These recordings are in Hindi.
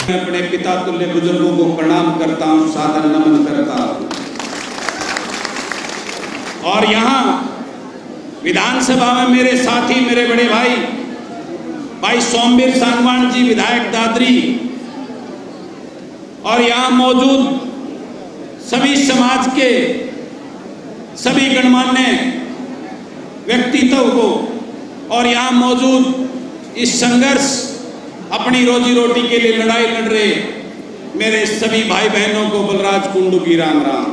मैं अपने पिता तुल्य बुजुर्गों को प्रणाम करता हूं, सादर नमन करता हूं। और यहां विधानसभा में मेरे साथी, मेरे बड़े भाई सोमवीर सांगवान जी, विधायक दादरी, और यहां मौजूद सभी समाज के सभी गणमान्य व्यक्तित्व को, और यहां मौजूद इस संघर्ष अपनी रोजी रोटी के लिए लड़ाई लड़ रहे मेरे सभी भाई बहनों को बलराज कुंडू की राम राम।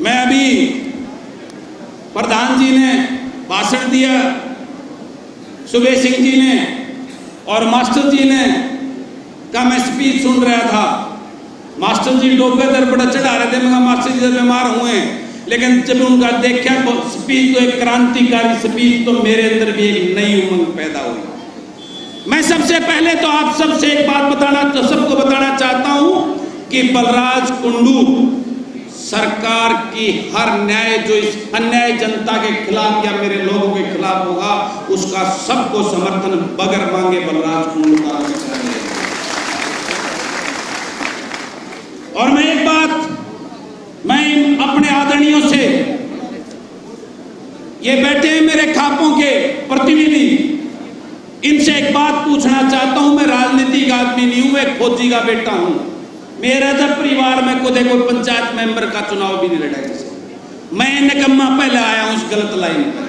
मैं अभी प्रधान जी ने भाषण दिया, सुबह सिंह जी ने और मास्टर जी ने का मैं स्पीच सुन रहा था। मास्टर जी डोबे दर बड़ा चढ़ा रहे थे, मगर मास्टर जी बीमार हुए हैं, लेकिन जब उनका देखा तो स्पीच तो एक क्रांतिकारी स्पीच, तो मेरे अंदर भी एक नई उमंग पैदा हुई। मैं सबसे पहले तो आप सबसे एक बात सबको बताना चाहता हूं कि बलराज कुंडू सरकार की हर न्याय जो इस अन्याय जनता के खिलाफ या मेरे लोगों के खिलाफ होगा, उसका सबको समर्थन बगैर मांगे बलराज कुंडू का चाहिए। और मैं एक बात अपने आदरणियों से, ये बैठे हैं मेरे खापों के प्रतिनिधि, इनसे एक बात पूछना चाहता हूं। मैं राजनीतिक आदमी नहीं हूं, मैं फौजी का बेटा हूं। मेरा जब परिवार में कोई पंचायत मेंबर का चुनाव भी नहीं लड़ा किसी। मैं निकम्मा पहले आया हूं इस गलत लाइन पर।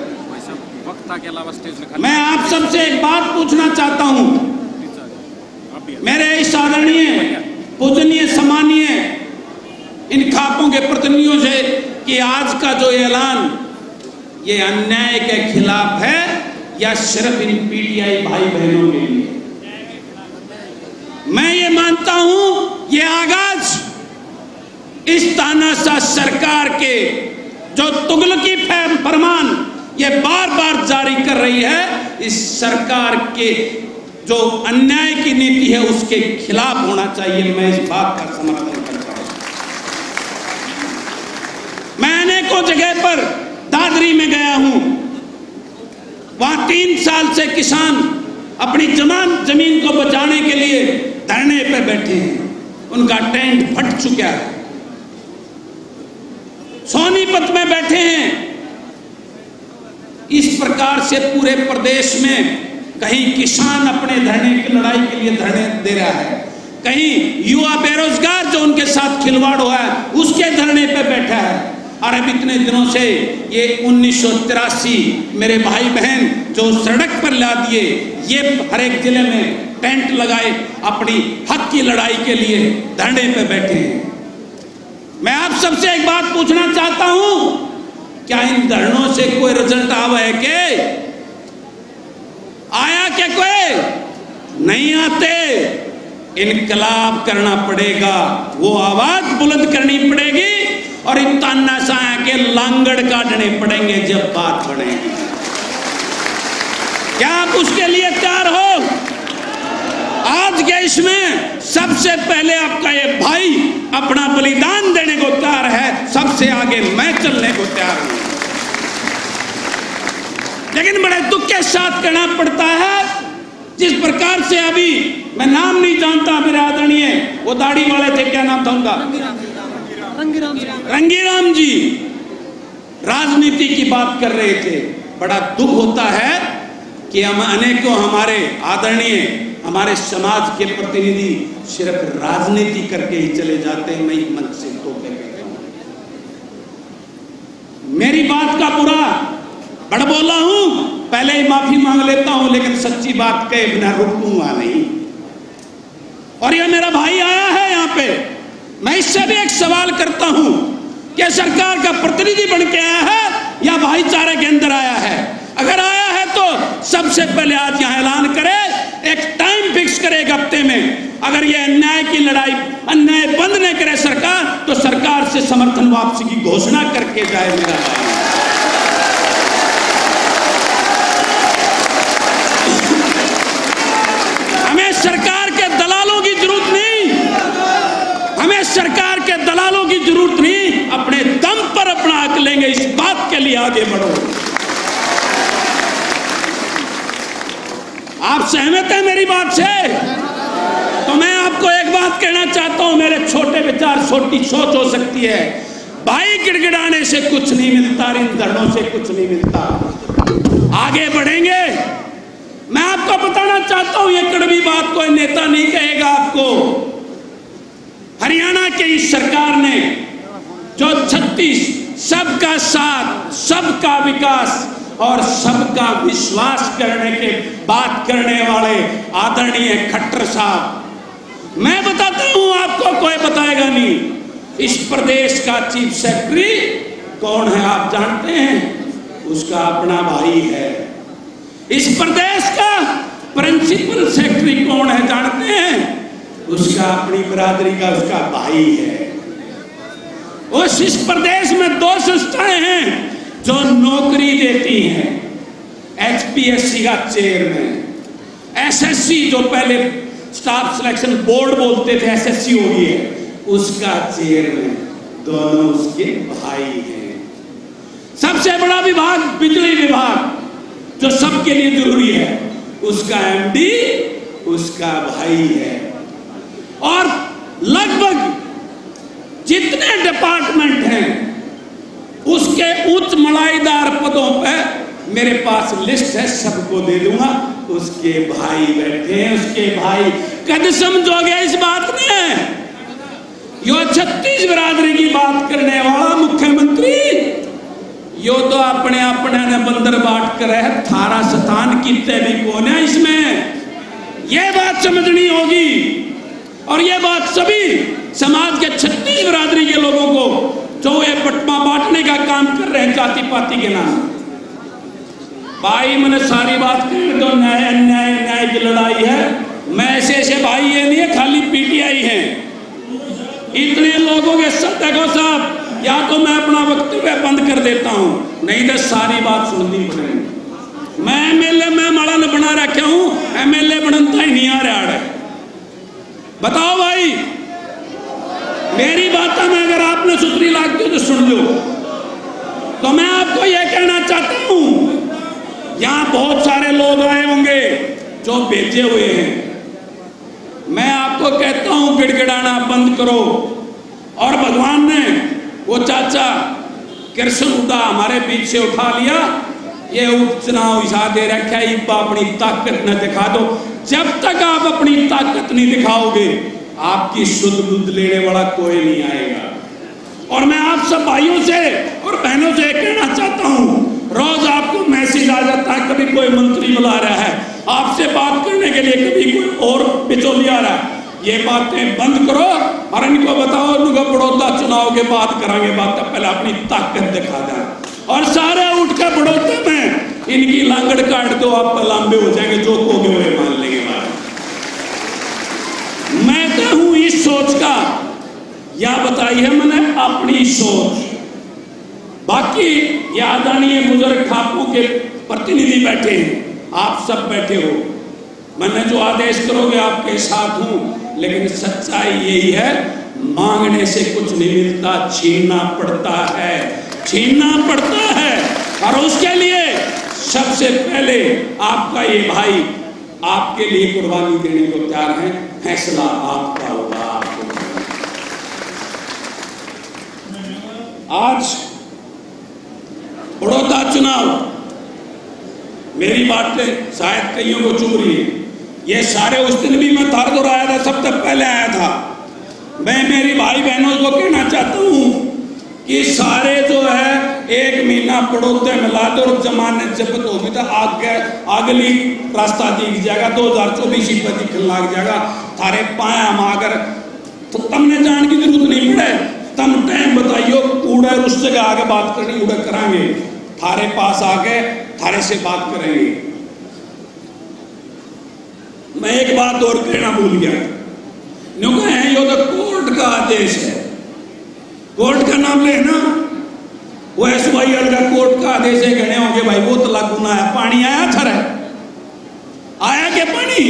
मैं आप सबसे एक बात पूछना चाहता हूं, मेरे इस आदरणीय पूजनीय सम्मानीय इन खापों के प्रतिनिधियों से कि आज का जो ऐलान ये अन्याय के खिलाफ है या सिर्फ इन पीटीआई भाई बहनों के लिए? मैं ये मानता हूं ये आगाज इस तानाशाह सरकार के जो तुगलकी फरमान ये बार बार जारी कर रही है, इस सरकार के जो अन्याय की नीति है उसके खिलाफ होना चाहिए। मैं इस बात का समर्थन करता हूं। मैं अनेकों जगह पर दादरी में गया हूं, वहां 3 साल से किसान अपनी जमीन को बचाने के लिए धरने पे बैठे हैं, उनका टेंट फट चुका है। सोनीपत में बैठे हैं। इस प्रकार से पूरे प्रदेश में कहीं किसान अपने धरने की लड़ाई के लिए धरने दे रहा है, कहीं युवा बेरोजगार जो उनके साथ खिलवाड़ हुआ है उसके धरने पे बैठा है। और अब इतने दिनों से ये 1983 मेरे भाई बहन जो सड़क पर ला दिए, ये हर एक जिले में टेंट लगाए अपनी हक की लड़ाई के लिए धरने पे बैठे हैं। मैं आप सबसे एक बात पूछना चाहता हूं, क्या इन धरनों से कोई रिजल्ट आवा है के? आया क्या? कोई नहीं आते। इनकलाब करना पड़ेगा, वो आवाज बुलंद करनी पड़ेगी और इन तानाशाह के लांगड़ काटने पड़ेंगे जब बात बढ़ेगी। क्या आप उसके लिए तैयार हो? आज के इसमें सबसे पहले आपका ये भाई अपना बलिदान देने को तैयार है, सबसे आगे मैं चलने को तैयार हूं। लेकिन बड़े दुख के साथ कहना पड़ता है, जिस प्रकार से अभी मैं नाम नहीं जानता, मेरे आदरणीय वो दाढ़ी वाले थे, क्या नाम था उनका? रंगीराम जी राजनीति की बात कर रहे थे। बड़ा दुख होता है कि हम अनेकों हमारे आदरणीय हमारे समाज के प्रतिनिधि सिर्फ राजनीति करके ही चले जाते हैं। मैं एक मंच से तो कहता हूं, मेरी बात का बुरा बड़ बोला हूं, पहले ही माफी मांग लेता हूं, लेकिन सच्ची बात कहे बिना रुकूंगा नहीं। और ये मेरा भाई आया है यहाँ पे, मैं इससे भी एक सवाल करता हूं कि सरकार का प्रतिनिधि बन के आया है या भाईचारे के अंदर आया है? अगर आया है तो सबसे पहले आज यहां ऐलान करे, एक टाइम फिक्स करे एक हफ्ते में। अगर ये अन्याय की लड़ाई, अन्याय बंद नहीं करे सरकार, तो सरकार से समर्थन वापसी की घोषणा करके जाए मेरा भाई। हमें सरकार के दलालों की जरूरत नहीं, हमें सरकार के दलालों की जरूरत नहीं, अपने दम पर अपना हक लेंगे, इस बात के लिए आगे बढ़ो। आप सहमत हैं मेरी बात से? तो मैं आपको एक बात कहना चाहता हूं, मेरे छोटे विचार, छोटी सोच हो सकती है, भाई गिड़गिड़ाने से कुछ नहीं मिलता, इन धड़ों से कुछ नहीं मिलता, आगे बढ़ेंगे। मैं आपको बताना चाहता हूं, ये कड़वी बात कोई नेता नहीं कहेगा आपको। हरियाणा की इस सरकार ने जो 36 सबका साथ, सबका विकास और सबका विश्वास करने के बात करने वाले आदरणीय खट्टर साहब, मैं बताता हूं आपको, कोई बताएगा नहीं, इस प्रदेश का चीफ सेक्रेटरी कौन है आप जानते हैं? उसका अपना भाई है। इस प्रदेश का प्रिंसिपल सेक्रेटरी कौन है जानते हैं? उसका अपनी बिरादरी का उसका भाई है। इस प्रदेश में 2 संस्थाएं हैं जो नौकरी देती हैं, HPSC का चेयरमैन, SSC जो पहले स्टाफ सिलेक्शन बोर्ड बोलते थे, SSC हो गई है, उसका चेयरमैन, दोनों उसके भाई हैं। सबसे बड़ा विभाग बिजली विभाग जो सबके लिए जरूरी है, उसका MD उसका भाई है। और लगभग जितने डिपार्टमेंट हैं उसके उच्च मलाईदार पदों पर मेरे पास लिस्ट है, सबको दे दूंगा, उसके भाई बैठे हैं, उसके भाई। कद समझोगे इस बात में? यो 36 बिरादरी की बात करने वाला मुख्यमंत्री, यो तो अपने अपने ने बंदर बांट कर है, थारा स्थान कितने भी कौन है इसमें, ये बात समझनी होगी। और ये बात सभी समाज के 36 बिरादरी के लोगों को जो ये पटमा बांटने का काम कर रहे हैं जाति पाति के नाम। भाई मैंने सारी बात कर दो, न्याय अन्याय न्याय की लड़ाई है, मैं ऐसे भाई ये नहीं है खाली PTI है। इतने लोगों के साथ देखो साहब, या तो मैं अपना वक्तव्य बंद कर देता हूं, नहीं तो सारी बात सुननी पड़ेगी। मैं MLA में माड़ा न बना रखा हूं, MLA बनता ही नहीं आ रहा है। बताओ भाई, मेरी बात में अगर आपने सुथरी लागती हो तो सुन लो। तो मैं आपको यह कहना चाहता हूं, यहां बहुत सारे लोग आए होंगे जो भेजे हुए हैं, मैं आपको कहता हूं गिड़गिड़ाना बंद करो। और भगवान ने वो चाचा कृष्ण उदा हमारे बीच से उठा लिया, ये उपचुनाव इसा दे रखा है, अपनी ताकत न दिखा दो। जब तक आप अपनी ताकत नहीं दिखाओगे, आपकी शुद्ध बुद्ध लेने वाला कोई नहीं आएगा। और मैं आप सब भाइयों से और बहनों से कहना चाहता हूं, रोज आपको मैसेज आ जाता है, कभी कोई मंत्री बुला रहा है आपसे बात करने के लिए, कभी कोई और बिचौलिया आ रहा है, ये बातें बंद करो और इनको बताओ, इनको बड़ौदा चुनाव के बाद करांगे बात, पहले अपनी ताकत दिखा दें। और सारे उठ कर बड़ौदा में इनकी लांगड़ काट दो, आप लंबे हो जाएंगे, जो कोगे हुए मान लेंगे। मैं कहूं इस सोच का या बताई है मैंने अपनी सोच। बाकी ये आदरणीय बुजुर्ग ठाकुर के प्रतिनिधि बैठे हैं, आप सब बैठे हो, मैंने जो आदेश करोगे आपके साथ हूं, लेकिन सच्चाई यही है, मांगने से कुछ नहीं मिलता, छीनना पड़ता है, छीनना पड़ता है। और उसके लिए सबसे पहले आपका ये भाई आपके लिए कुर्बानी देने को तैयार है, फैसला आपका होगा। आज बड़ौदा चुनाव, मेरी बातें शायद कईयों को चुभ रही है, ये सारे उस दिन भी मैं थार दौर आया था, सबसे पहले आया था। मैं मेरी भाई बहनों को कहना चाहता हूं कि सारे जो है 1 महीना बड़ौदे में ला दो, और जमानत जब्त होगी तो आगे अगली रास्ता दिख जाएगा, 2024 पर दिखने लग जाएगा थारे पाया हम। अगर तो तमने जान की जरूरत नहीं पड़े, तम टाइम बताइयो, कूड़ा उस जगह आगे बात करनी उड़ा करांगे, थारे पास आके थारे से बात करेंगे। मैं एक बात और कहना भूल गया, यो तो कोर्ट का आदेश है, कोर्ट का नाम लेना, वो SYL का कोर्ट का आदेश है, कहने होंगे भाई वो तो लागू ना है। पानी आया था रे, आया क्या पानी?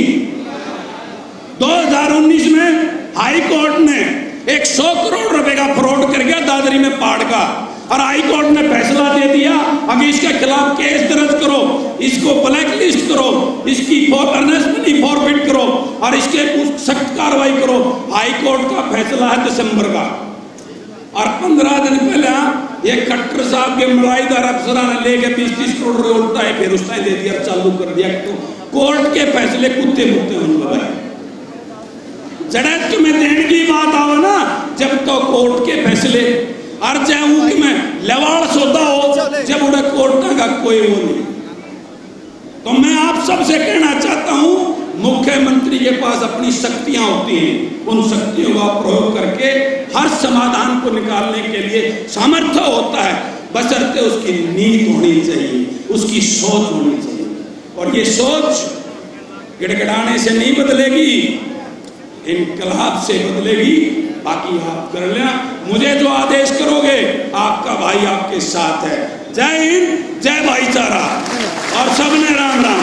2019 में हाई कोर्ट ने 100 करोड़ रुपए का फ्रॉड कर गया दादरी में पहाड़ का, और हाई कोर्ट ने फैसला दे दिया अब इसके खिलाफ केस दर्ज करो, इसको ब्लैक लिस्ट करो, इसकी अर्नेस्ट मनी फॉरफिट करो और इसके सख्त कार्रवाई करो। हाई कोर्ट का फैसला है दिसंबर का और 15 दिन पहले ये खट्टर साहब के मलाईदार अफसरा ने लेके 20-30 करोड़ रुपए उल्टा है, फिर उसने दे दिया, चालू कर दिया। तो कोर्ट के फैसले कुत्ते मुत्ते होने जड़त में देने की बात आवे ना, जब तो कोर्ट के फैसले और जब में लवाड़ सौदा हो, जब उड़े कोर्ट का कोई वो नहीं। तो मैं आप सबसे कहना चाहता हूं, मुख्यमंत्री के पास अपनी शक्तियां होती हैं, उन शक्तियों का प्रयोग करके हर समाधान को निकालने के लिए सामर्थ्य होता है, बशर्ते उसकी नीति होनी चाहिए, उसकी सोच होनी चाहिए। और ये सोच गिड़गिड़ाने से नहीं बदलेगी, इनकलाब से बदलेगी। बाकी आप कर लेना, मुझे जो आदेश करोगे आपका भाई आपके साथ है। जय हिंद, जय भाईचारा और सबने राम राम।